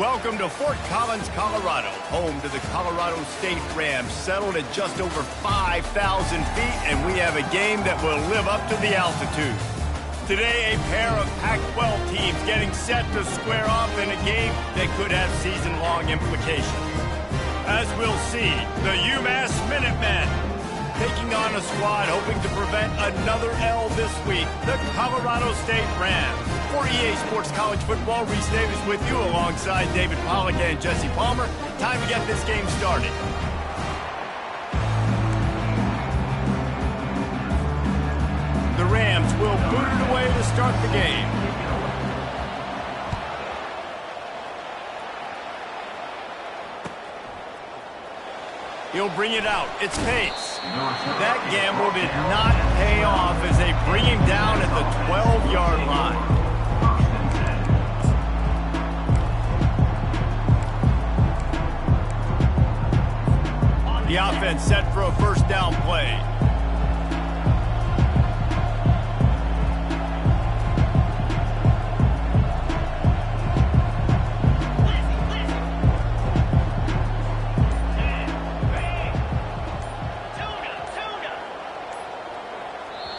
Welcome to Fort Collins, Colorado, home to the Colorado State Rams, settled at just over 5,000 feet, and we have a game that will live up to the altitude. Today, a pair of Pac-12 teams getting set to square off in a game that could have season-long implications. As we'll see, the UMass Minutemen taking on a squad hoping to prevent another L this week, the Colorado State Rams. For EA Sports College Football, Reese Davis with you alongside David Pollack and Jesse Palmer. Time to get this game started. The Rams will boot it away to start the game. He'll bring it out. It's Pace. That gamble did not pay off as they bring him down at the 12-yard line. The offense set for a first down play.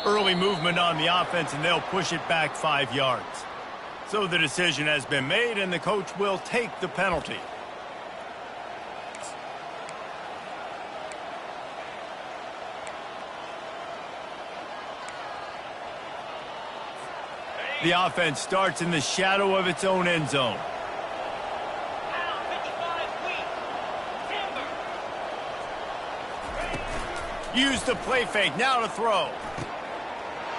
Early movement on the offense, and they'll push it back 5 yards. So the decision has been made, and the coach will take the penalty. The offense starts in the shadow of its own end zone. Use the play fake, now to throw.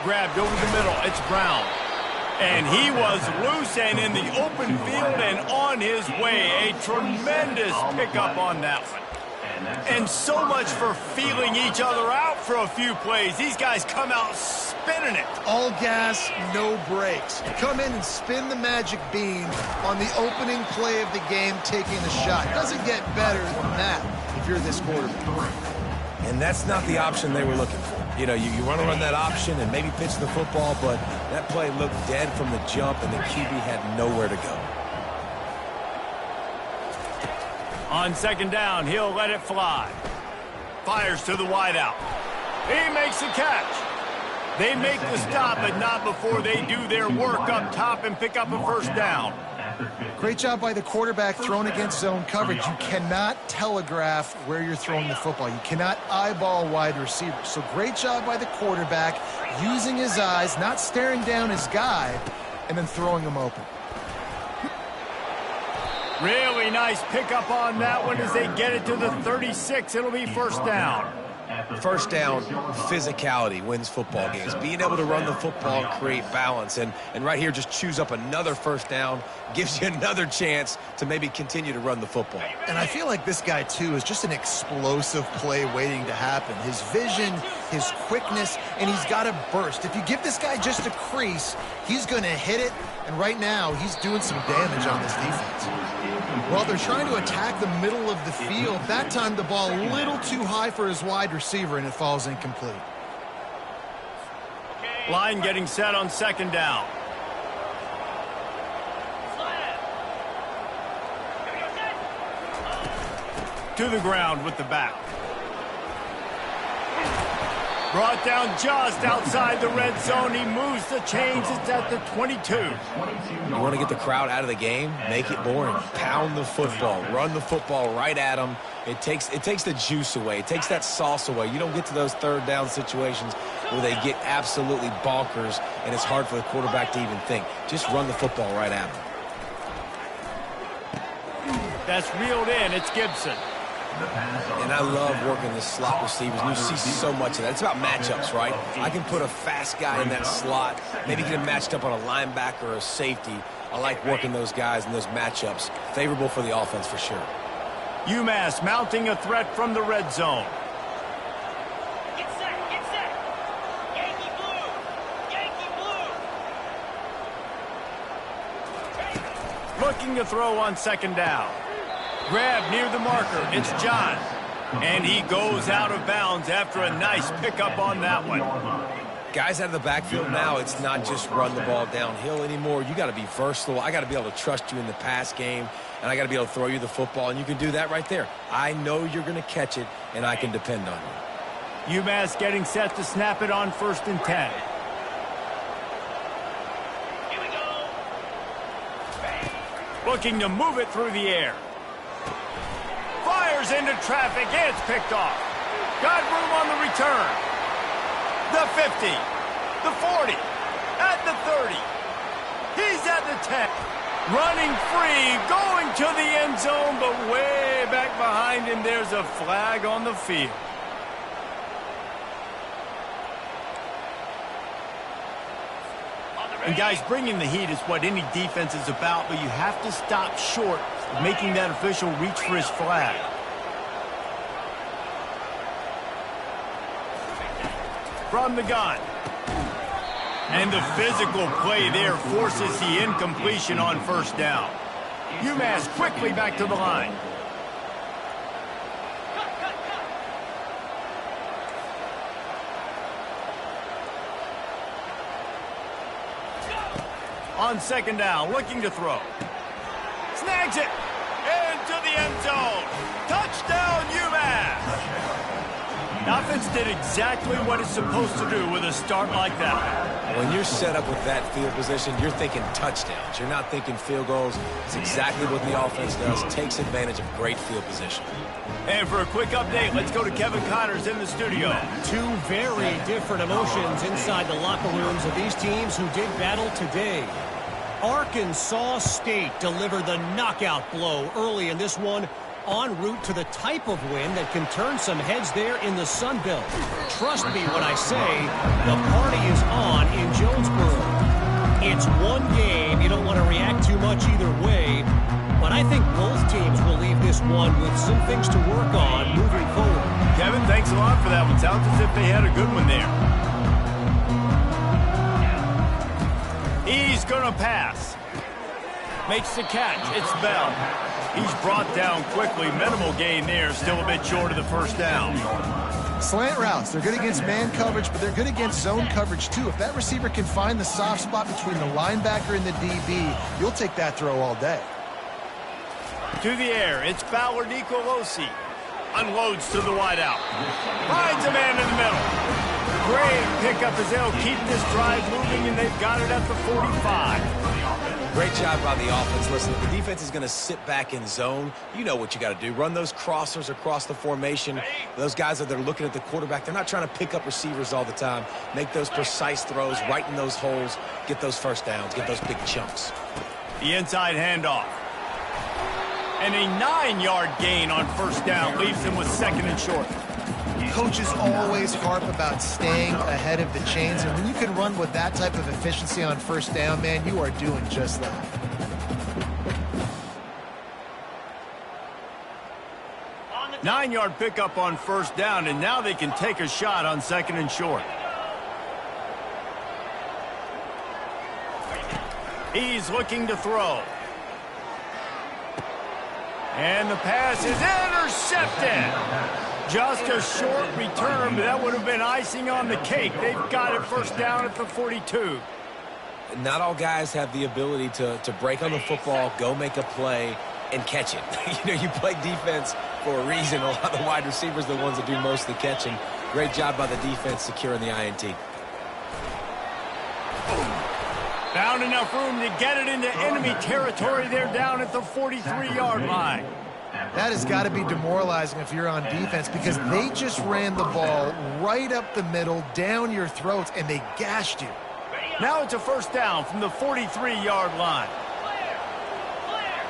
Grabbed over the middle, it's Brown. And he was loose and in the open field and on his way. A tremendous pickup on that one. And so much for feeling each other out for a few plays. These guys come out spinning it. All gas, no brakes. Come in and spin the magic bean on the opening play of the game, taking the shot. Doesn't get better than that if you're this quarterback. And that's not the option they were looking for. You know, you want to run that option and maybe pitch the football, but that play looked dead from the jump, and the QB had nowhere to go. On second down, he'll let it fly. Fires to the wideout. He makes the catch. They make the stop, but not before they do their work up top and pick up a first down. Great job by the quarterback throwing against zone coverage. You cannot telegraph where you're throwing the football. You cannot eyeball wide receivers. So great job by the quarterback using his eyes, not staring down his guy, and then throwing him open. Really nice pickup on that one as they get it to the 36. It'll be first down. First down, physicality wins football games. Being able to run the football and create balance. And right here, just choose up another first down, gives you another chance to maybe continue to run the football. And I feel like this guy, too, is just an explosive play waiting to happen. His vision, his quickness, and he's got a burst. If you give this guy just a crease, he's going to hit it. And right now, he's doing some damage on this defense. Well, they're trying to attack the middle of the field. That time, the ball a little too high for his wide receiver, and it falls incomplete. Line getting set on second down. To the ground with the back. Brought down just outside the red zone. He moves the chains. It's at the 22. You want to get the crowd out of the game? Make it boring. Pound the football. Run the football right at them. It takes the juice away. It takes that sauce away. You don't get to those third down situations where they get absolutely bonkers and it's hard for the quarterback to even think. Just run the football right at them. That's reeled in. It's Gibson. And I love working the slot receivers. And you see so much of that. It's about matchups, right? I can put a fast guy in that slot, maybe get him matched up on a linebacker or a safety. I like working those guys in those matchups. Favorable for the offense for sure. UMass mounting a threat from the red zone. Get set. Yankee blue. Looking to throw on second down. Grab near the marker. It's John. And he goes out of bounds after a nice pickup on that one. Guys out of the backfield now, it's not just run the ball downhill anymore. You got to be versatile. I got to be able to trust you in the pass game, and I got to be able to throw you the football, and you can do that right there. I know you're going to catch it, and I can depend on you. UMass getting set to snap it on 1st and 10. Here we go. Looking to move it through the air. Fires into traffic. It's picked off. Got room on the return. The 50. The 40. At the 30. He's at the 10. Running free. Going to the end zone, but way back behind him, there's a flag on the field. And guys, bringing the heat is what any defense is about, but you have to stop short of making that official reach for his flag. From the gun. And the physical play there forces the incompletion on 1st down. UMass quickly back to the line. On 2nd down, looking to throw. Snags it. Into the end zone. Touchdown, UMass. Offense did exactly what it's supposed to do with a start like that. When you're set up with that field position, you're thinking touchdowns. You're not thinking field goals. It's exactly what the offense does. Takes advantage of great field position. And for a quick update, let's go to Kevin Connors in the studio. Two very different emotions inside the locker rooms of these teams who did battle today. Arkansas State delivered the knockout blow early in this one, en route to the type of win that can turn some heads there in the Sun Belt. Trust me when I say the party is on in Jonesboro. It's one game. You don't want to react too much either way, but I think both teams will leave this one with some things to work on moving forward. Kevin, thanks a lot for that one. Sounds as if they had a good one there. He's going to pass. Makes the catch. It's Bell. He's brought down quickly. Minimal gain there. Still a bit short of the 1st down. Slant routes. They're good against man coverage, but they're good against zone coverage, too. If that receiver can find the soft spot between the linebacker and the DB, you'll take that throw all day. To the air. It's Fowler Nicolosi. Unloads to the wideout. Finds a man in the middle. Great pickup as they'll keep this drive moving, and they've got it at the 45. Great job by the offense. Listen, if the defense is going to sit back in zone, you know what you got to do. Run those crossers across the formation. Those guys that are looking at the quarterback, they're not trying to pick up receivers all the time. Make those precise throws right in those holes. Get those 1st downs. Get those big chunks. The inside handoff. And a 9-yard gain on 1st down leaves him with 2nd and short. Coaches always harp about staying ahead of the chains, and when you can run with that type of efficiency on 1st down, man, you are doing just that. A 9-yard pickup on 1st down, and now they can take a shot on 2nd and short. He's looking to throw. And the pass is intercepted. Just a short return, but that would have been icing on the cake. They've got it 1st down at the 42. Not all guys have the ability to break on the football, go make a play, and catch it. You play defense for a reason. A lot of the wide receivers are the ones that do most of the catching. Great job by the defense securing the INT. Found enough room to get it into enemy territory. They're down at the 43-yard line. That has got to be demoralizing if you're on defense, because they just ran the ball right up the middle, down your throats, and they gashed you. Now it's a 1st down from the 43-yard line. Clear.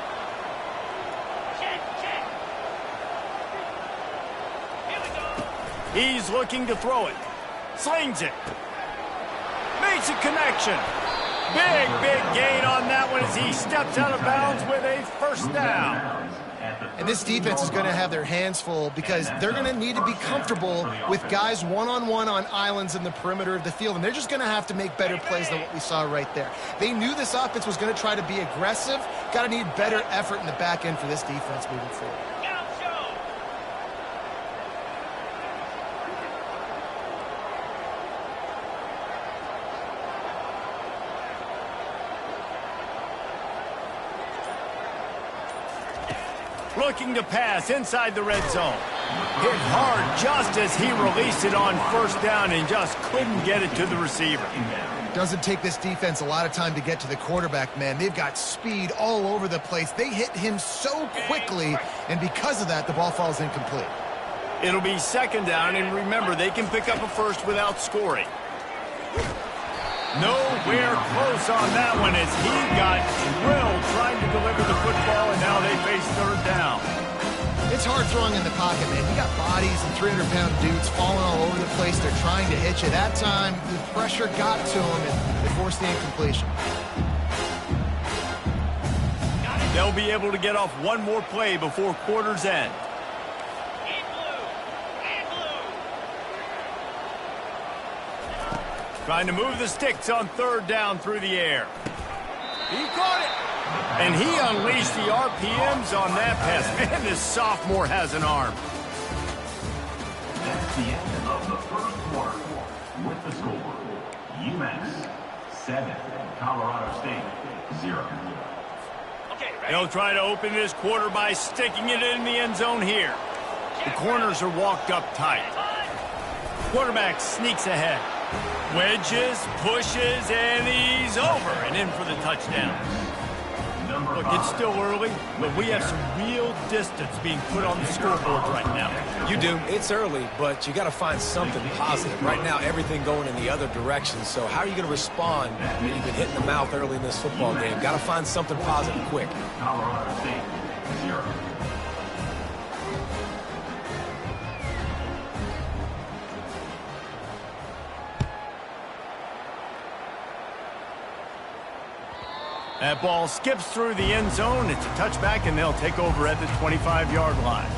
Check. Here we go. He's looking to throw it. Slings it. Makes a connection. Big gain on that one as he steps out of bounds with a 1st down. And this defense is going to have their hands full, because they're going to need to be comfortable with guys one-on-one on islands in the perimeter of the field, and they're just going to have to make better plays than what we saw right there. They knew this offense was going to try to be aggressive. Got to need better effort in the back end for this defense moving forward. Looking to pass inside the red zone. Hit hard just as he released it on first down and just couldn't get it to the receiver. Doesn't take this defense a lot of time to get to the quarterback, man. They've got speed all over the place. They hit him so quickly, and because of that, the ball falls incomplete. It'll be second down, and remember, they can pick up a first without scoring. Nowhere close on that one as he got drilled trying to deliver the football, and now they face third down. It's hard throwing in the pocket, man. You got bodies and 300-pound dudes falling all over the place. They're trying to hit you. That time, the pressure got to him, and they forced the incompletion. They'll be able to get off one more play before quarter's end. Trying to move the sticks on third down through the air. He caught it. And he unleashed the RPMs on that pass. Man, this sophomore has an arm. That's the end of the first quarter. With the score, UMass 7, Colorado State 0. They'll try to open this quarter by sticking it in the end zone here. The corners are walked up tight. Quarterback sneaks ahead. Wedges, pushes, and he's over and in for the touchdown. Look, it's still early, but we have some real distance being put on the scoreboard right now. You do. It's early, but you got to find something positive. Right now, everything going in the other direction. So how are you going to respond when you've been hit in the mouth early in this football game? Got to find something positive quick. Colorado State 0. That ball skips through the end zone. It's a touchback, and they'll take over at the 25-yard line.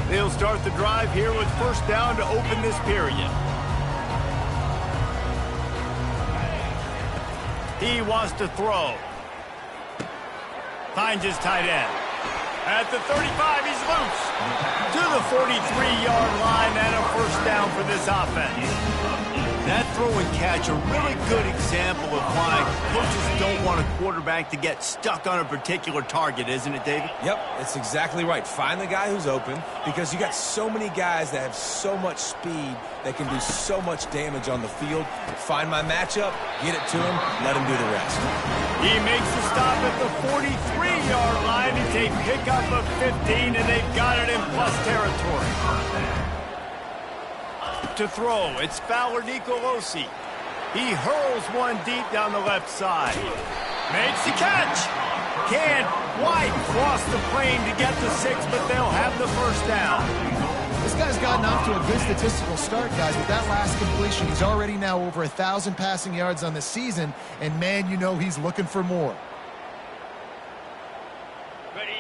They'll start the drive here with first down to open this period. He wants to throw. Finds his tight end. At the 35, he's loose. To the 43-yard line and a first down for this offense. That throw and catch, a really good example of why coaches don't want a quarterback to get stuck on a particular target, isn't it, David? Yep, it's exactly right. Find the guy who's open because you got so many guys that have so much speed that can do so much damage on the field. Find my matchup, get it to him, let him do the rest. He makes the stop at the 43-yard line. It's a pickup of 15, and they've got it in plus territory. To throw, it's Fowler Nicolosi. He hurls one deep down the left side. Makes the catch. Can't quite cross the plane to get the 6, but they'll have the first down. This guy's gotten off to a good statistical start, guys. With that last completion, he's already now over 1,000 passing yards on the season, and man, you know he's looking for more.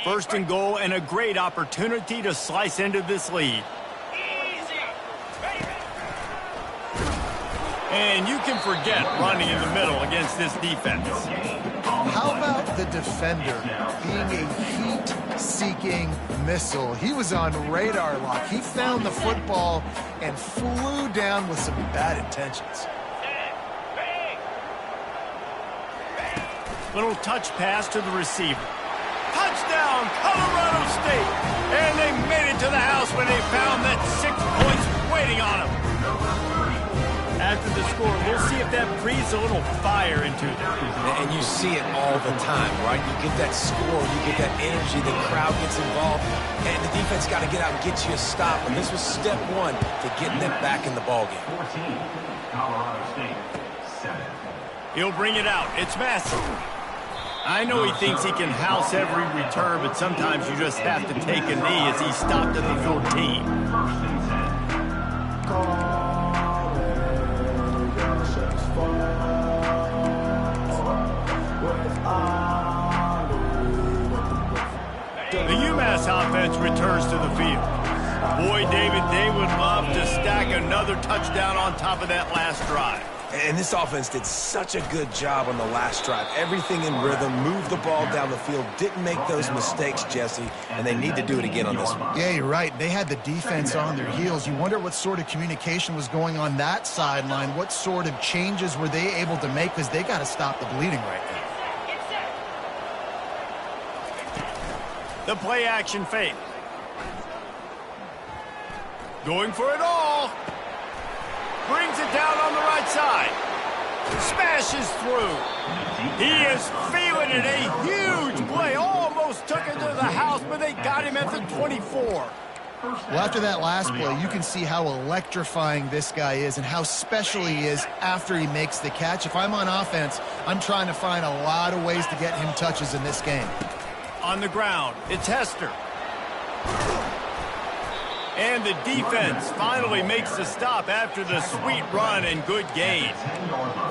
First and goal, and a great opportunity to slice into this lead. And you can forget running in the middle against this defense. How about the defender being a heat-seeking missile? He was on radar lock. He found the football and flew down with some bad intentions. Little touch pass to the receiver. Touchdown, Colorado State! And they made it to the house when they found that 6 points waiting on them. After the score, we'll see if that breathes a little fire into them. And you see it all the time, right? You get that score, you get that energy, the crowd gets involved, and the defense got to get out and get you a stop. And this was step one to getting them back in the ballgame. 14, Colorado State 7. He'll bring it out. It's Massey. I know he thinks he can house every return, but sometimes you just have to take a knee as he stopped at the 14. First and 10. The UMass offense returns to the field. Boy, David, they would love to stack another touchdown on top of that last drive. And this offense did such a good job on the last drive. Everything in rhythm, moved the ball down the field, didn't make those mistakes, Jesse, and they need to do it again on this one. Yeah, you're right. They had the defense on their heels. You wonder what sort of communication was going on that sideline. What sort of changes were they able to make, because they got to stop the bleeding right now. The play action fake. Going for it all. Brings it down on the right side. Smashes through. He is feeling it. A huge play. Almost took it to the house, but they got him at the 24. Well, after that last play, you can see how electrifying this guy is and how special he is after he makes the catch. If I'm on offense, I'm trying to find a lot of ways to get him touches in this game. On the ground, it's Hester. And the defense finally makes the stop after the sweet run and good gain.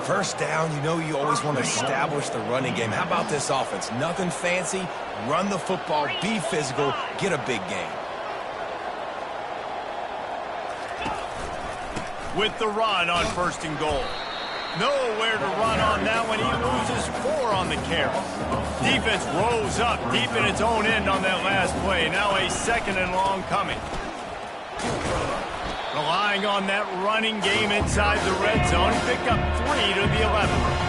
First down, you know you always want to establish the running game. How about this offense? Nothing fancy. Run the football, be physical, get a big gain. With the run on 1st and goal. Nowhere to run on that one. He loses 4 on the carry. Defense rolls up deep in its own end on that last play. Now a 2nd and long coming. Relying on that running game inside the red zone. Pick up 3 to the 11.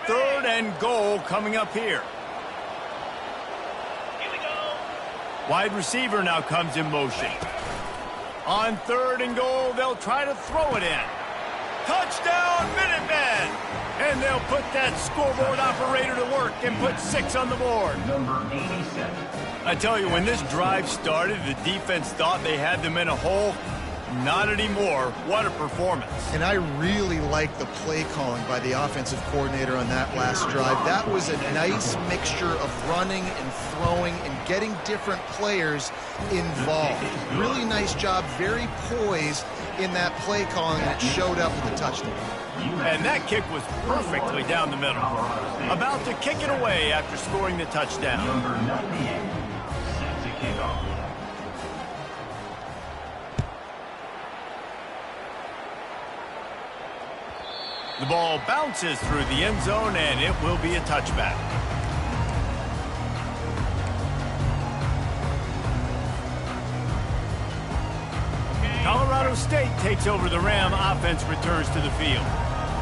Third and goal coming up here. Wide receiver now comes in motion. On 3rd and goal, they'll try to throw it in. Touchdown, Minutemen! And they'll put that scoreboard operator to work and put 6 on the board. Number 87. I tell you, when this drive started, the defense thought they had them in a hole. Not anymore. What a performance. And I really like the play calling by the offensive coordinator on that last drive. That was a nice mixture of running and throwing and getting different players involved. Really nice job, very poised in that play calling, and it showed up with a touchdown. And that kick was perfectly down the middle. About to kick it away after scoring the touchdown. Number 98. Set to kick off. The ball bounces through the end zone, and it will be a touchback. Colorado State takes over the Ram. Offense returns to the field.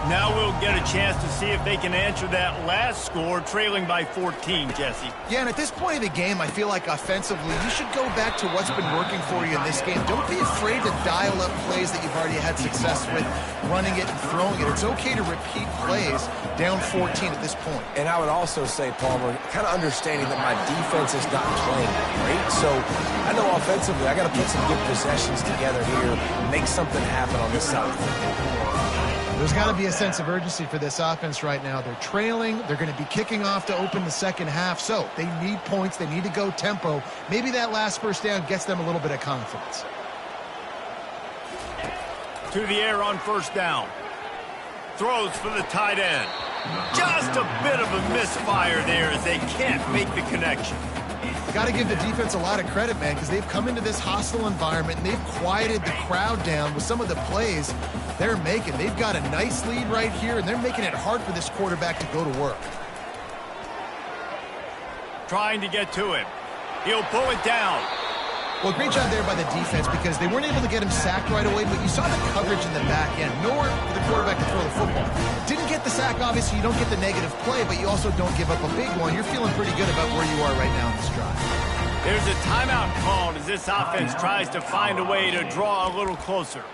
Now we'll get a chance to see if they can answer that last score, trailing by 14, Jesse. Yeah, and at this point of the game, I feel like offensively, you should go back to what's been working for you in this game. Don't be afraid to dial up plays that you've already had success with, running it and throwing it. It's okay to repeat plays down 14 at this point. And I would also say, Palmer, kind of understanding that my defense is not playing great. So I know offensively I got to put some good possessions together here, make something happen on this side of the ball. There's got to be a sense of urgency for this offense right now. They're trailing. They're going to be kicking off to open the second half. So they need points. They need to go tempo. Maybe that last first down gets them a little bit of confidence. To the air on 1st down. Throws for the tight end. Just a bit of a misfire there as they can't make the connection. Got to give the defense a lot of credit, man, because they've come into this hostile environment and they've quieted the crowd down with some of the plays they're making. They've got a nice lead right here, and they're making it hard for this quarterback to go to work. Trying to get to him. He'll pull it down. Well, great job there by the defense because they weren't able to get him sacked right away, but you saw the coverage in the back end. Nowhere for the quarterback to throw the football. Didn't get the sack, obviously. You don't get the negative play, but you also don't give up a big one. You're feeling pretty good about where you are right now in this drive. There's a timeout called as this offense tries to find a way to draw a little closer.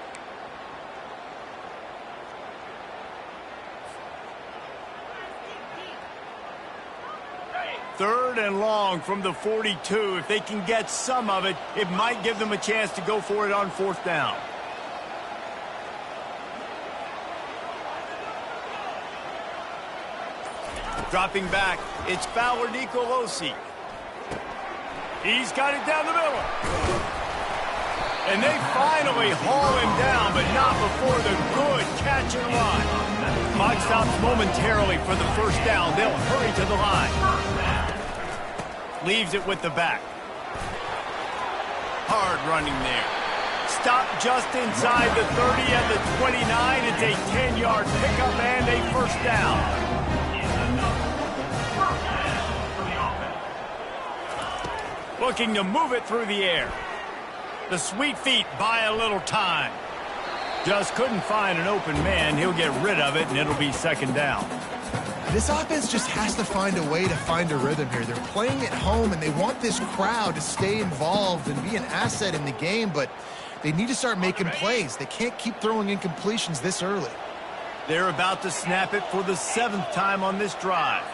Third and long from the 42. If they can get some of it, it might give them a chance to go for it on 4th down. Dropping back, it's Fowler Nicolosi. He's got it down the middle. And they finally haul him down, but not before the good catch and run. Clock stops momentarily for the first down. They'll hurry to the line. Leaves it with the back. Hard running there. Stop just inside the 30 and the 29. It's a 10-yard pickup and a first down. Looking to move it through the air. The sweet feet buy a little time. Just couldn't find an open man. He'll get rid of it, and it'll be second down. This offense just has to find a way to find a rhythm here. They're playing at home, and they want this crowd to stay involved and be an asset in the game, but they need to start making plays. They can't keep throwing incompletions this early. They're about to snap it for the 7th time on this drive.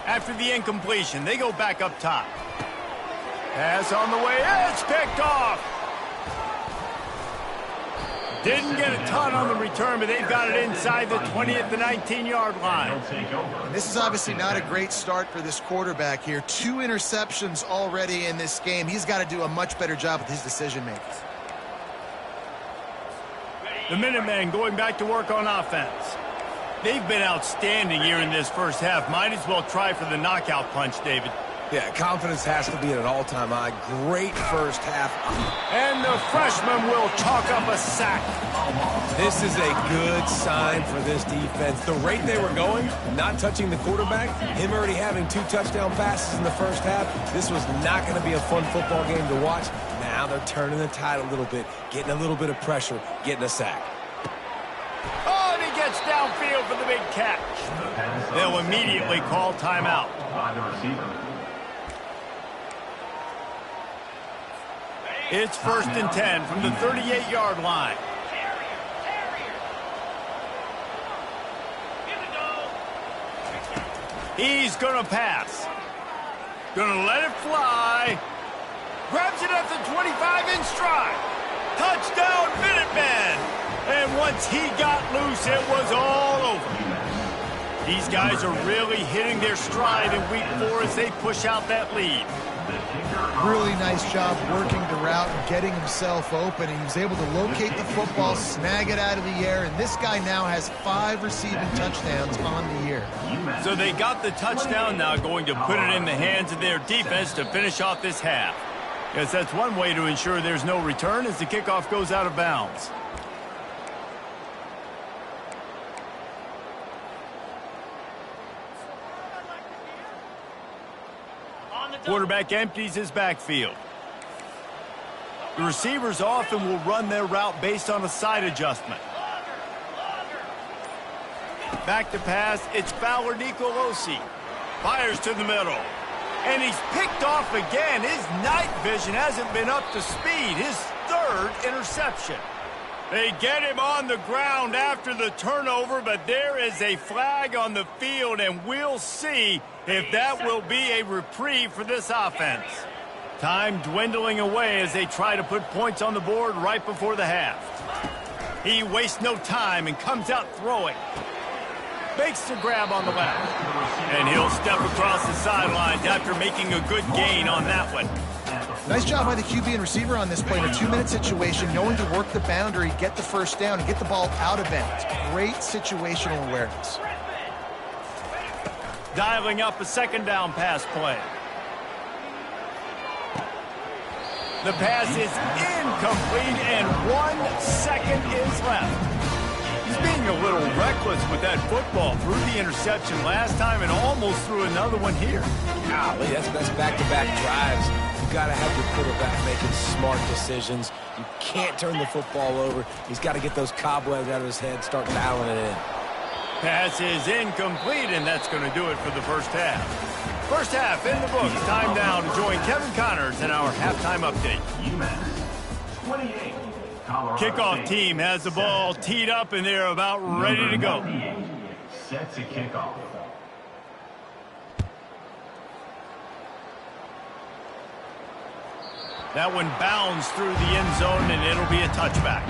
After the incompletion, they go back up top. Pass on the way. It's picked off. Didn't get a ton on the return, but they've got it inside the 20 at the 19-yard line. And this is obviously not a great start for this quarterback here. 2 interceptions already in this game. He's got to do a much better job with his decision-making. The Minutemen going back to work on offense. They've been outstanding here in this first half. Might as well try for the knockout punch, David. Yeah, confidence has to be at an all-time high. Great first half. And the freshman will chalk up a sack. This is a good sign for this defense. The rate they were going, not touching the quarterback, him already having 2 touchdown passes in the first half, this was not going to be a fun football game to watch. Now they're turning the tide a little bit, getting a little bit of pressure, getting a sack. Oh, and he gets downfield for the big catch. They'll immediately call timeout. It's 1st and 10 from the 38-yard line. He's going to pass. Going to let it fly. Grabs it at the 25 in stride. Touchdown, Minutemen. And once he got loose, it was all over. These guys are really hitting their stride in week 4 as they push out that lead. Really nice job working the route and getting himself open. He was able to locate the football, snag it out of the air, and this guy now has 5 receiving touchdowns on the year. So they got the touchdown, now going to put it in the hands of their defense to finish off this half. Yes, that's one way to ensure there's no return as the kickoff goes out of bounds. Quarterback empties his backfield. The receivers often will run their route based on a side adjustment. Back to pass, it's Fowler Nicolosi. Fires to the middle. And he's picked off again. His night vision hasn't been up to speed. His 3rd interception. They get him on the ground after the turnover, but there is a flag on the field, and we'll see if that will be a reprieve for this offense. Time dwindling away as they try to put points on the board right before the half. He wastes no time and comes out throwing. Makes the grab on the left. And he'll step across the sidelines after making a good gain on that one. Nice job by the QB and receiver on this play in a 2-minute situation, knowing to work the boundary, get the first down, and get the ball out of bounds. Great situational awareness. Dialing up a 2nd down pass play. The pass is incomplete, and 1 second is left. He's being a little reckless with that football. Threw the interception last time and almost threw another one here. Golly, that's back-to-back drives. You've got to have your quarterback making smart decisions. You can't turn the football over. He's got to get those cobwebs out of his head, start dialing it in. Pass is incomplete, and that's going to do it for the first half. First half in the books. Time now to join Kevin Connors in our halftime update. UMass 28. Kickoff team has the ball teed up, and they're about ready to go. Set to kickoff. That one bounds through the end zone, and it'll be a touchback.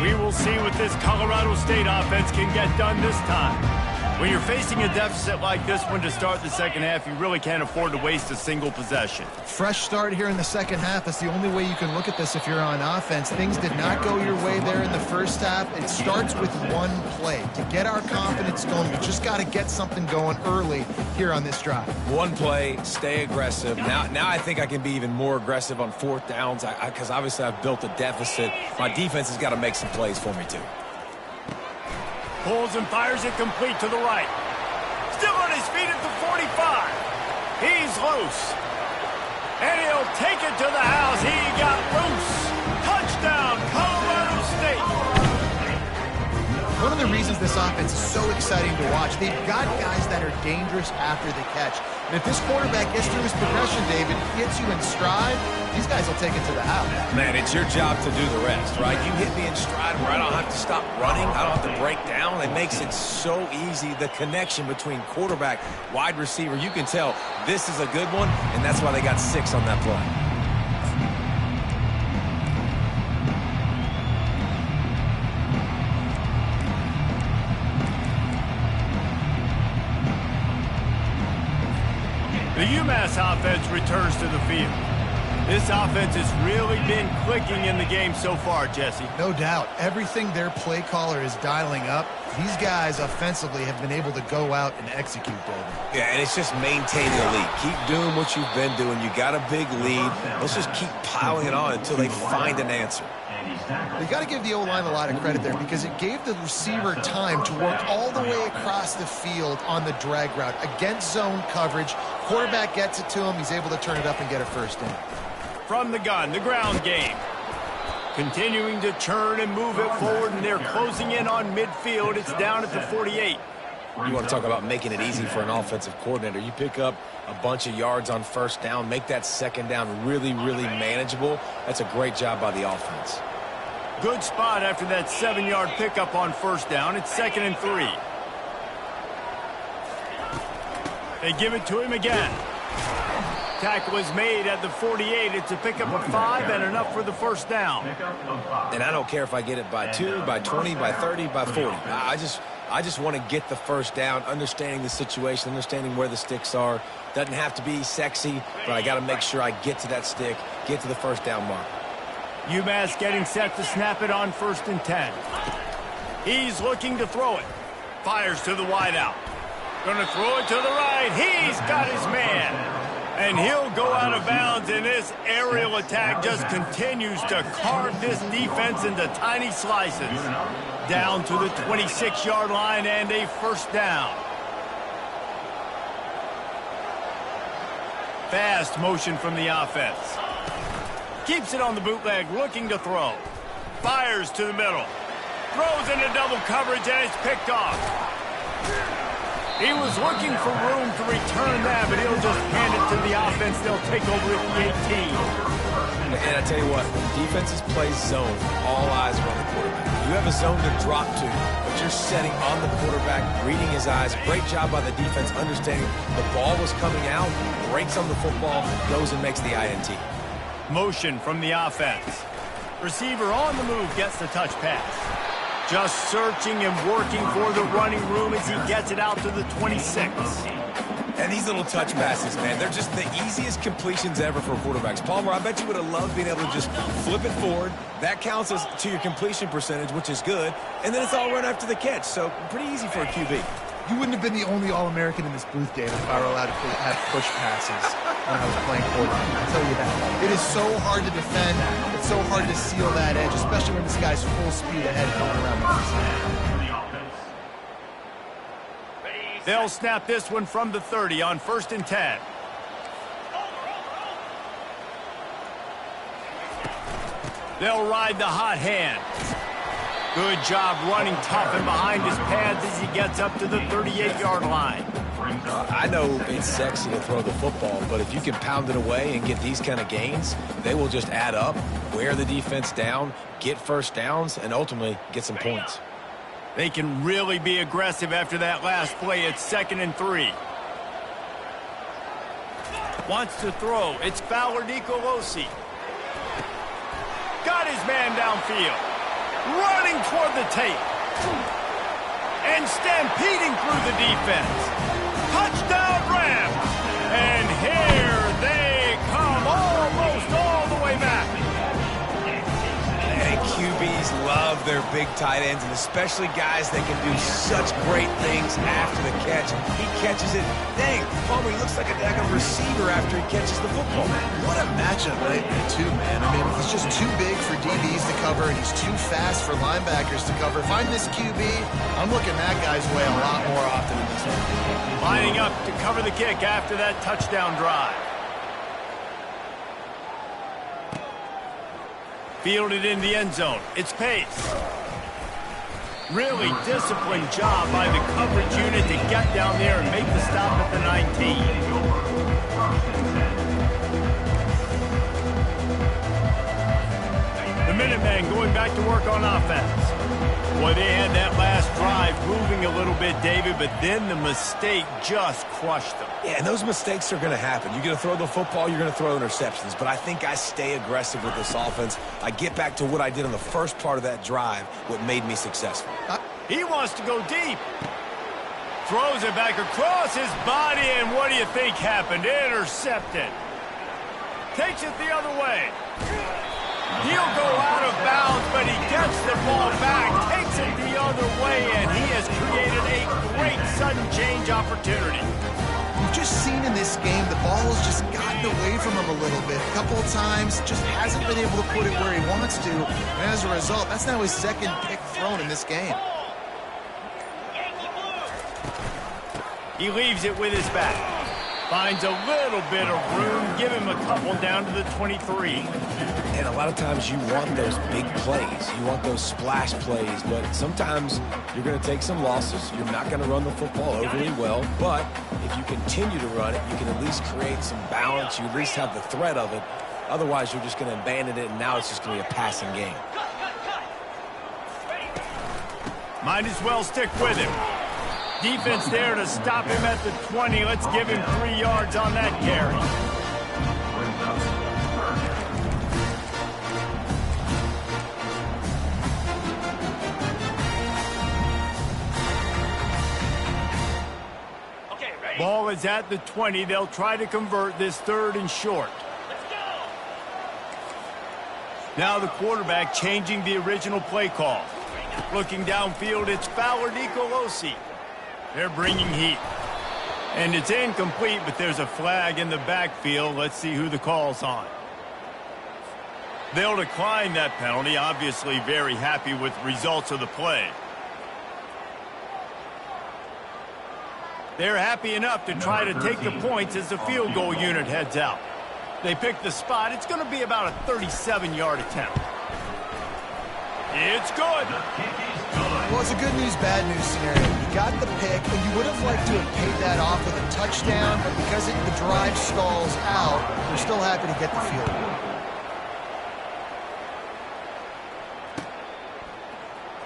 We will see what this Colorado State offense can get done this time. When you're facing a deficit like this one to start the second half, you really can't afford to waste a single possession. Fresh start here in the second half. That's the only way you can look at this if you're on offense. Things did not go your way there in the first half. It starts with one play. To get our confidence going, we just got to get something going early here on this drive. One play, stay aggressive. Now I think I can be even more aggressive on fourth downs because obviously I've built a deficit. My defense has got to make some plays for me too. Pulls and fires it complete to the right. Still on his feet at the 45. He's loose. And he'll take it to the house. He got loose. Touchdown, Colorado State. One of the reasons this offense is so exciting to watch, they've got guys that are dangerous after the catch. And if this quarterback gets through his progression, David, gets you in stride, these guys will take it to the house. Man, it's your job to do the rest, right? You hit me in stride where I don't have to stop running. I don't have to break down. It makes it so easy. The connection between quarterback, wide receiver, you can tell this is a good one, and that's why they got 6 on that play. The UMass offense returns to the field. This offense has really been clicking in the game so far, Jesse. No doubt. Everything their play caller is dialing up, these guys offensively have been able to go out and execute, David. Yeah, and it's just maintaining the lead. Keep doing what you've been doing. You got a big lead. Let's just keep piling it on until they find an answer. You got to give the O-line a lot of credit there because it gave the receiver time to work all the way across the field on the drag route against zone coverage. Quarterback gets it to him. He's able to turn it up and get a first down. From the gun, the ground game. Continuing to turn and move it forward, and they're closing in on midfield. It's down at the 48. You want to talk about making it easy for an offensive coordinator. You pick up a bunch of yards on first down, make that second down really, really manageable. That's a great job by the offense. Good spot after that 7-yard pickup on first down. It's 2nd and 3. They give it to him again. Tackle is made at the 48. It's a pickup of 5 and enough for the first down. And I don't care if I get it by 2, by 20, by 30, by 40. I just want to get the first down, understanding the situation, understanding where the sticks are. Doesn't have to be sexy, but I got to make sure I get to that stick, get to the first down mark. UMass getting set to snap it on 1st and 10. He's looking to throw it. Fires to the wideout. Gonna throw it to the right. He's got his man. And he'll go out of bounds, and this aerial attack just continues to carve this defense into tiny slices. Down to the 26-yard line and a first down. Fast motion from the offense. Keeps it on the bootleg, looking to throw. Fires to the middle. Throws into double coverage, and it's picked off. He was looking for room to return that, but he'll just hand it to the offense. They'll take over at the 18. And I tell you what, when defenses play zone, all eyes are on the quarterback. You have a zone to drop to, but you're setting on the quarterback, reading his eyes. Great job by the defense, understanding the ball was coming out, breaks on the football, goes and makes the INT. Motion from the offense. Receiver on the move gets the touch pass. Just searching and working for the running room as he gets it out to the 26. And these little touch passes, man, they're just the easiest completions ever for quarterbacks. Palmer, I bet you would have loved being able to just flip it forward. That counts as to your completion percentage, which is good. And then it's all run after the catch, so pretty easy for a QB. You wouldn't have been the only All-American in this booth, David, if I were allowed to have push passes when I was playing quarterback. I'll tell you that. It is so hard to defend. It's so hard to seal that edge, especially when this guy's full speed ahead going around the outside. They'll snap this one from the 30 on 1st and 10. They'll ride the hot hand. Good job running tough and behind his pads as he gets up to the 38-yard line. I know it's sexy to throw the football, but if you can pound it away and get these kind of gains, they will just add up, wear the defense down, get first downs, and ultimately get some points. They can really be aggressive after that last play. It's 2nd and 3. Wants to throw. It's Fowler Nicolosi. Got his man downfield. Running toward the tape. and stampeding through the defense. Touchdown Rams! And here they come, almost all the way back. And QBs love their big tight ends, and especially guys that can do such great things after the catch. He catches it. Dang, Palmer, he looks like a daggone receiver after he catches the football. What a matchup nightmare, too, man. I mean, he's just too big for DBs to cover, and he's too fast for linebackers to cover. If I'm this QB, I'm looking that guy's way a lot more often in this one. Lining up to cover the kick after that touchdown drive. Fielded in the end zone. It's Pace. Really disciplined job by the coverage unit to get down there and make the stop at the 19. The Minutemen going back to work on offense. Boy, they had that last drive moving a little bit, David, but then the mistake just crushed them. Yeah, and those mistakes are going to happen. You're going to throw the football, you're going to throw interceptions. But I think I stay aggressive with this offense. I get back to what I did on the first part of that drive, what made me successful. He wants to go deep. Throws it back across his body, and what do you think happened? Intercepted. Takes it the other way. He'll go out of bounds, but he gets the ball back, takes it the other way, and he has created a great sudden change opportunity. We've just seen in this game the ball has just gotten away from him a little bit. A couple of times, just hasn't been able to put it where he wants to. And as a result, that's now his second pick thrown in this game. He leaves it with his back. Finds a little bit of room. Give him a couple down to the 23. And a lot of times you want those big plays. You want those splash plays. But sometimes you're going to take some losses. You're not going to run the football overly well. But if you continue to run it, you can at least create some balance. You at least have the threat of it. Otherwise, you're just going to abandon it, and now it's just going to be a passing game. Might as well stick with him. Defense there to stop him at the 20. Let's give him 3 yards on that carry. Okay, ready? Ball is at the 20. They'll try to convert this 3rd and short. Let's go. Now the quarterback changing the original play call. Looking downfield, it's Fowler Nicolosi. They're bringing heat. And it's incomplete, but there's a flag in the backfield. Let's see who the call's on. They'll decline that penalty. Obviously very happy with the results of the play. They're happy enough to try to take the points as the field goal unit heads out. They pick the spot. It's going to be about a 37-yard attempt. It's good. Well, it's a good news, bad news scenario. You got the pick, and you would have liked to have paid that off with a touchdown, but because the drive stalls out, you're still happy to get the field goal.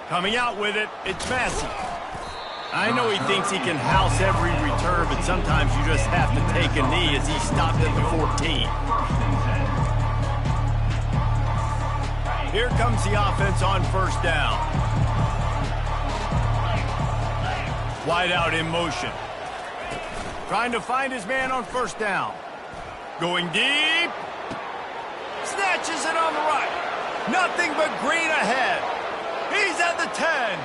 Coming out with it, it's Massey. I know he thinks he can house every return, but sometimes you just have to take a knee as he stopped at the 14. Here comes the offense on 1st down. Wide out in motion. Trying to find his man on 1st down. Going deep. Snatches it on the right. Nothing but green ahead. He's at the 10.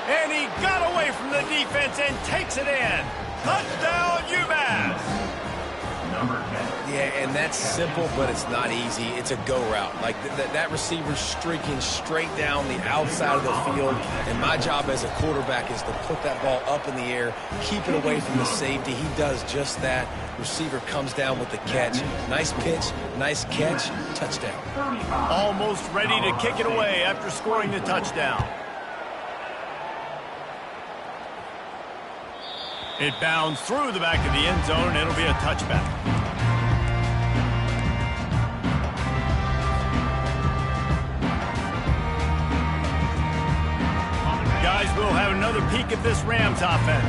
And he got away from the defense and takes it in. Touchdown, UMass. Yeah, and that's simple, but it's not easy. It's a go route. Like that receiver's streaking straight down the outside of the field, and my job as a quarterback is to put that ball up in the air, keep it away from the safety. He does just that. Receiver comes down with the catch. Nice pitch, nice catch, touchdown. Almost ready to kick it away after scoring the touchdown. It bounds through the back of the end zone, and it'll be a touchback. Guys, we'll have another peek at this Rams offense.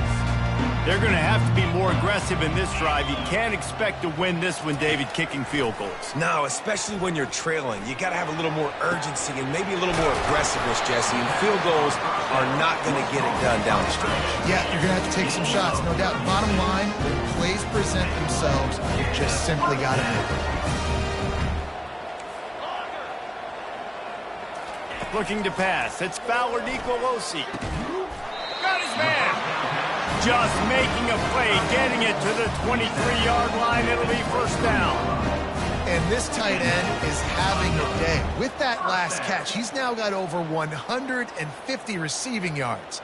They're going to have to be more aggressive in this drive. You can't expect to win this one, David, kicking field goals. No, especially when you're trailing. You got to have a little more urgency and maybe a little more aggressiveness, Jesse. And field goals are not going to get it done down the stretch. Yeah, you're going to have to take some shots, no doubt. Bottom line, when plays present themselves, you just simply got to make it. Looking to pass. It's Fowler Nicolosi. Got his man. Just making a play, getting it to the 23-yard line. It'll be first down. And this tight end is having a day. With that last catch, he's now got over 150 receiving yards.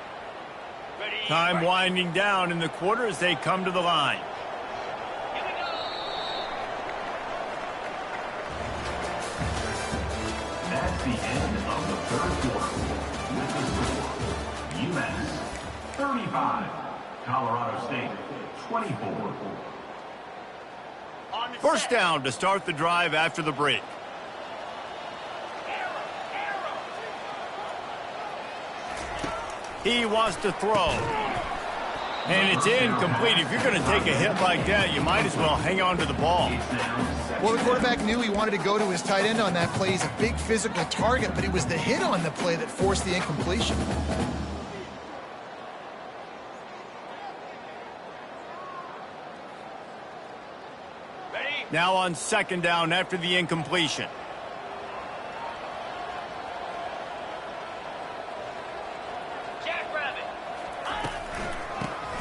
Time winding down in the quarter as they come to the line. That's the end of the third quarter. With the score, UMass 35, Colorado State 24. First down to start the drive after the break. He wants to throw. And it's incomplete. If you're going to take a hit like that, you might as well hang on to the ball. Well, the quarterback knew he wanted to go to his tight end on that play. He's a big physical target, but it was the hit on the play that forced the incompletion. Now on second down after the incompletion.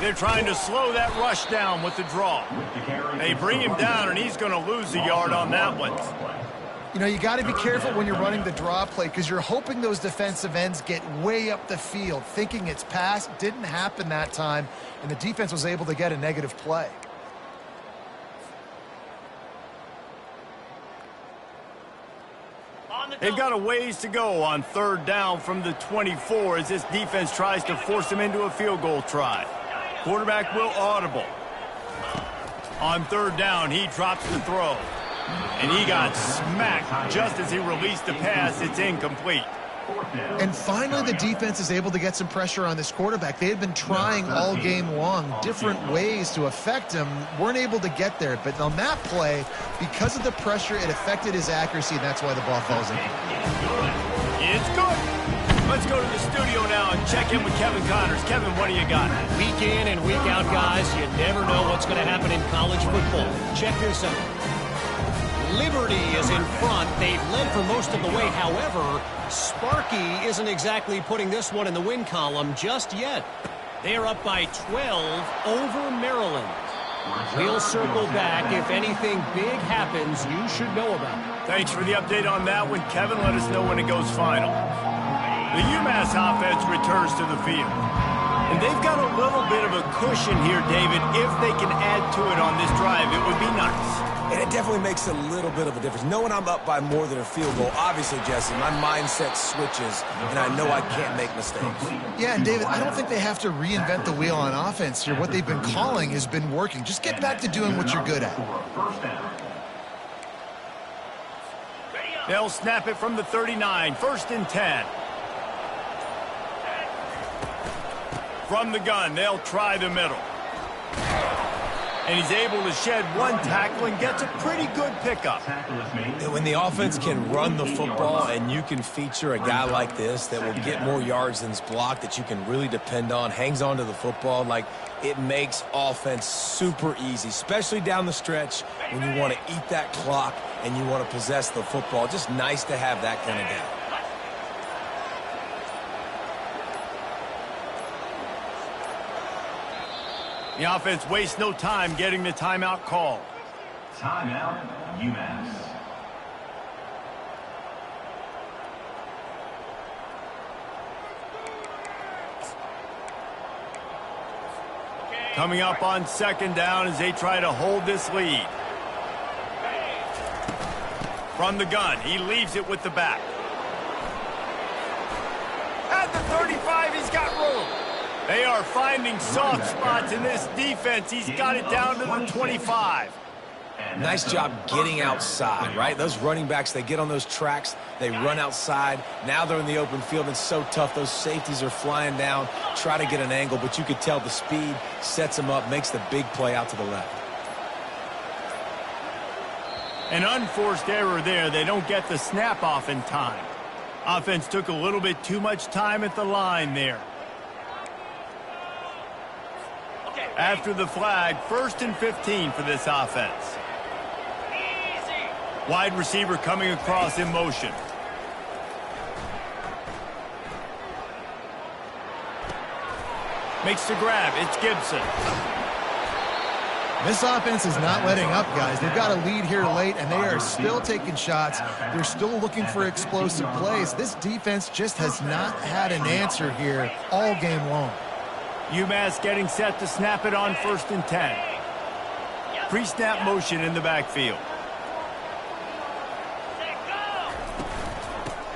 They're trying to slow that rush down with the draw. They bring him down, and he's going to lose a yard on that one. You know, you got to be careful when you're running the draw play because you're hoping those defensive ends get way up the field, thinking it's pass. Didn't happen that time, and the defense was able to get a negative play. They've got a ways to go on third down from the 24 as this defense tries to force them into a field goal try. Quarterback will audible. On third down, he drops the throw. And he got smacked just as he released the pass. It's incomplete. And finally, the defense is able to get some pressure on this quarterback. They had been trying all game long different ways to affect him. Weren't able to get there. But on that play, because of the pressure, it affected his accuracy, and that's why the ball falls in. It's good. Let's go to the studio now and check in with Kevin Connors. Kevin, what do you got? Week in and week out, guys, you never know what's going to happen in college football. Check this out. Liberty is in front. They've led for most of the way. However, Sparky isn't exactly putting this one in the win column just yet. They are up by 12 over Maryland. We'll circle back. If anything big happens, you should know about it. Thanks for the update on that one, Kevin. Let us know when it goes final. The UMass offense returns to the field. And they've got a little bit of a cushion here, David. If they can add to it on this drive, it would be nice. And it definitely makes a little bit of a difference. Knowing I'm up by more than a field goal, obviously, Jesse, my mindset switches, and I know I can't make mistakes. Yeah, and David, I don't think they have to reinvent the wheel on offense here. What they've been calling has been working. Just get back to doing what you're good at. They'll snap it from the 39, 1st and 10. From the gun, they'll try the middle. And he's able to shed one tackle and gets a pretty good pickup. When the offense can run the football and you can feature a guy like this that will get more yards than's blocked, that you can really depend on, hangs on to the football, like it makes offense super easy, especially down the stretch when you want to eat that clock and you want to possess the football. Just nice to have that kind of guy. The offense wastes no time getting the timeout call. Timeout, UMass. Coming up on second down as they try to hold this lead. From the gun, he leaves it with the back. At the 35, he's got room. They are finding soft spots in this defense. He's got it down to the 25. Nice job getting outside, right? Those running backs, they get on those tracks, they run outside. Now they're in the open field. It's so tough. Those safeties are flying down, try to get an angle, but you could tell the speed sets them up, makes the big play out to the left. An unforced error there. They don't get the snap off in time. Offense took a little bit too much time at the line there. After the flag, 1st and 15 for this offense. Wide receiver coming across in motion. Makes the grab. It's Gibson. This offense is not letting up, guys. They've got a lead here late, and they are still taking shots. They're still looking for explosive plays. This defense just has not had an answer here all game long. UMass getting set to snap it on 1st and 10. Pre-snap motion in the backfield.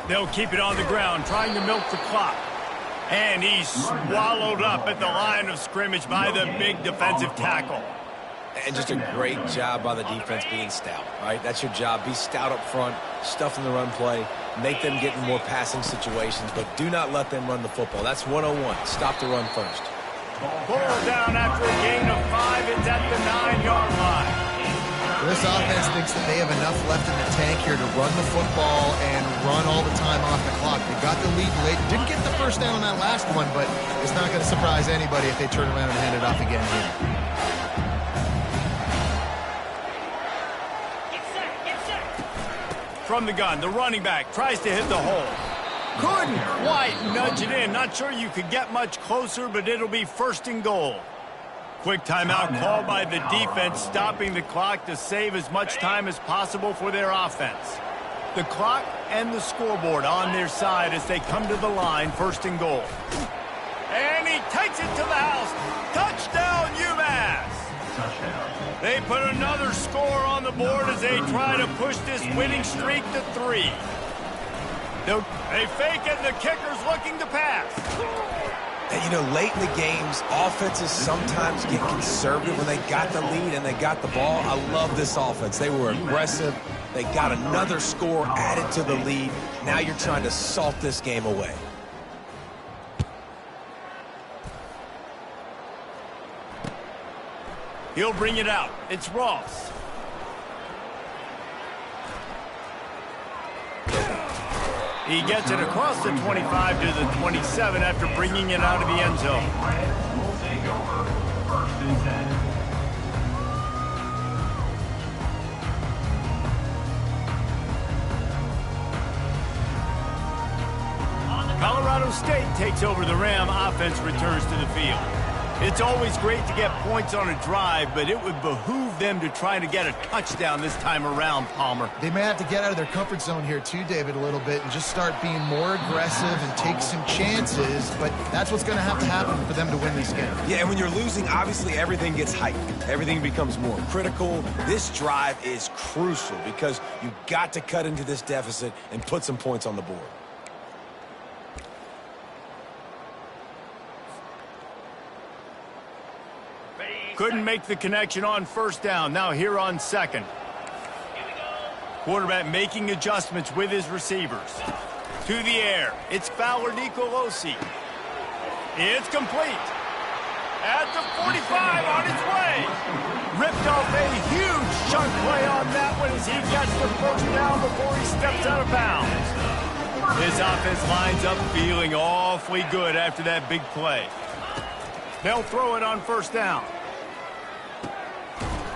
They'll keep it on the ground, trying to milk the clock. And he's swallowed up at the line of scrimmage by the big defensive tackle. And just a great job by the defense being stout, right? That's your job. Be stout up front, stuff in the run play, make them get in more passing situations, but do not let them run the football. That's 101. Stop the run first. Ball down after a gain of 5. It's at the 9-yard line. This offense thinks that they have enough left in the tank here to run the football and run all the time off the clock. They got the lead late. Didn't get the first down on that last one, but it's not going to surprise anybody if they turn around and hand it off again here. From the gun, the running back tries to hit the hole. Couldn't quite nudge it in. Not sure you could get much closer, but it'll be 1st and goal. Quick timeout called by the defense, stopping the clock to save as much time as possible for their offense. The clock and the scoreboard on their side as they come to the line, 1st and goal. And he takes it to the house. Touchdown, UMass! They put another score on the board as they try to push this winning streak to 3. They fake it, and the kicker's looking to pass. And, you know, late in the games, offenses sometimes get conservative when they got the lead and they got the ball. I love this offense. They were aggressive. They got another score added to the lead. Now you're trying to salt this game away. He'll bring it out. It's Ross. He gets it across the 25 to the 27 after bringing it out of the end zone. Will take over 1st and 10. Colorado State takes over the Ram. Offense returns to the field. It's always great to get points on a drive, but it would behoove them to try to get a touchdown this time around, Palmer. They may have to get out of their comfort zone here too, David, a little bit and just start being more aggressive and take some chances, but that's what's going to happen for them to win this game. Yeah, and when you're losing, obviously everything gets heightened. Everything becomes more critical. This drive is crucial because you've got to cut into this deficit and put some points on the board. Couldn't make the connection on 1st down. Now here on 2nd. Quarterback making adjustments with his receivers. To the air. It's Fowler Nicolosi. It's complete. At the 45 on its way. Ripped off a huge chunk play on that one as he gets the 1st down before he steps out of bounds. This offense lines up feeling awfully good after that big play. They'll throw it on 1st down.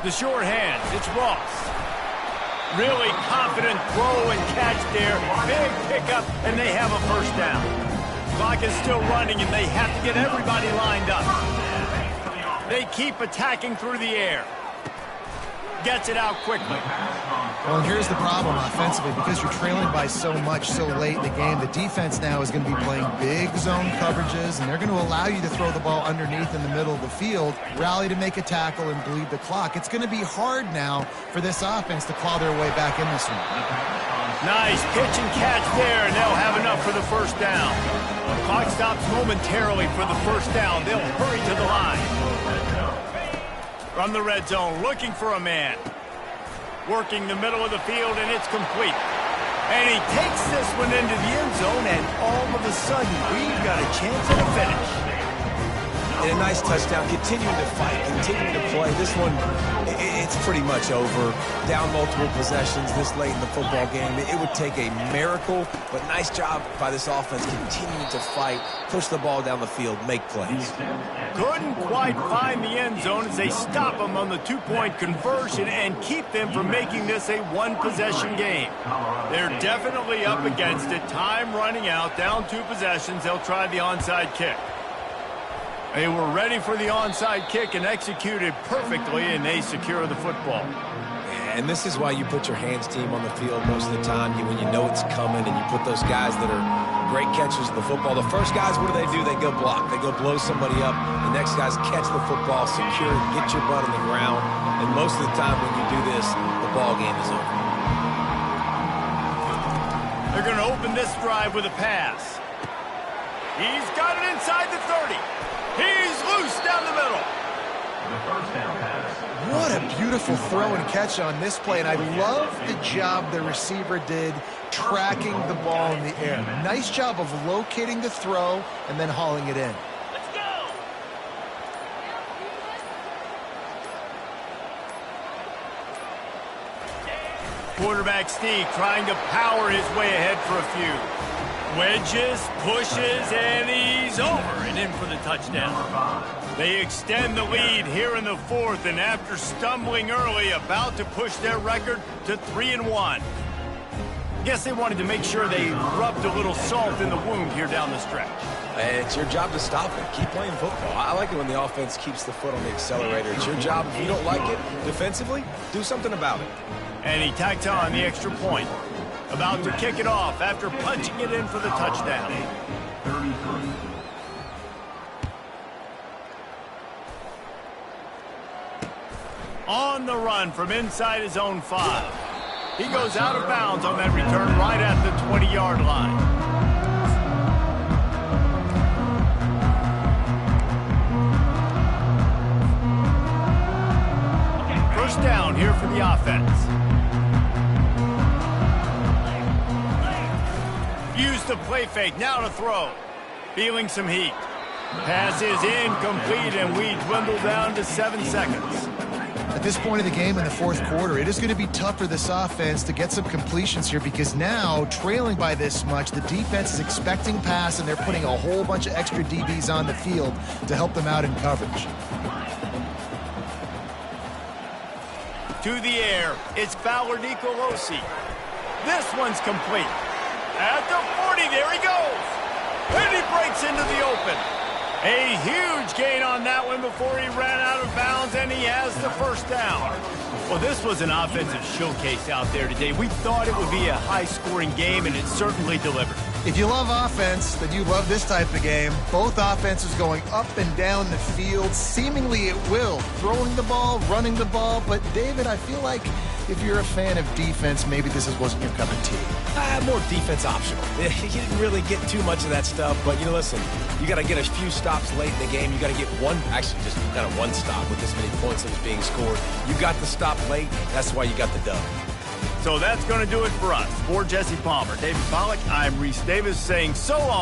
The short hands, it's Ross. Really confident throw and catch there. Big pickup, and they have a 1st down. Clock is still running, and they have to get everybody lined up. They keep attacking through the air. Gets it out quickly. Well, and here's the problem offensively. Because you're trailing by so much so late in the game, the defense now is going to be playing big zone coverages, and they're going to allow you to throw the ball underneath in the middle of the field, rally to make a tackle, and bleed the clock. It's going to be hard now for this offense to claw their way back in this one. Nice pitch and catch there, and they'll have enough for the 1st down. Clock stops momentarily for the 1st down. They'll hurry to the line. From the red zone, looking for a man. Working the middle of the field, and it's complete. And he takes this one into the end zone, and all of a sudden, we've got a chance at a finish. And a nice touchdown, continuing to fight, continuing to play. This one, it's pretty much over. Down multiple possessions this late in the football game. It would take a miracle, but nice job by this offense continuing to fight, push the ball down the field, make plays. Couldn't quite find the end zone as they stop them on the two-point conversion and keep them from making this a one-possession game. They're definitely up against it. Time running out, down 2 possessions. They'll try the onside kick. They were ready for the onside kick and executed perfectly, and they secure the football. And this is why you put your hands team on the field most of the time when you know it's coming, and you put those guys that are great catchers of the football. The first guys, what do? They go block. They go blow somebody up. The next guys catch the football, secure it, get your butt on the ground. And most of the time when you do this, the ball game is over. They're going to open this drive with a pass. He's got it inside the 30. He's loose down the middle. The first down pass. What a beautiful throw and catch on this play, and I love the job the receiver did tracking the ball in the air. Nice job of locating the throw and then hauling it in. Let's go. Quarterback Steve trying to power his way ahead for a few. Wedges, pushes, and he's over and in for the touchdown. They extend the lead here in the 4th, and after stumbling early, about to push their record to 3-1. Guess they wanted to make sure they rubbed a little salt in the wound here down the stretch. It's your job to stop it. Keep playing football. I like it when the offense keeps the foot on the accelerator. It's your job. If you don't like it defensively, do something about it. And he tacks on the extra point. About to kick it off after punching it in for the touchdown. 33. On the run from inside his own 5. He goes out of bounds on that return right at the 20-yard line. First down here for the offense. Used the play fake, now to throw. Feeling some heat. Pass is incomplete, and we dwindle down to 7 seconds. At this point of the game in the 4th quarter, it is going to be tough for this offense to get some completions here because now, trailing by this much, the defense is expecting pass, and they're putting a whole bunch of extra DBs on the field to help them out in coverage. To the air, it's Fowler Nicolosi. This one's complete. At the 40, there he goes. And he breaks into the open. A huge gain on that one before he ran out of bounds, and he has the first down. Well, this was an offensive showcase out there today. We thought it would be a high-scoring game, and it certainly delivered. If you love offense, then you love this type of game. Both offenses going up and down the field, seemingly at will. Throwing the ball, running the ball. But, David, I feel like if you're a fan of defense, maybe this wasn't your cup of tea. More defense optional. You didn't really get too much of that stuff, but, listen, you got to get a few stops late in the game. You got to get one stop with this many points that was being scored. You got the stop late. That's why you got the dub. So that's going to do it for us. For Jesse Palmer, David Pollack, I'm Reese Davis saying so long.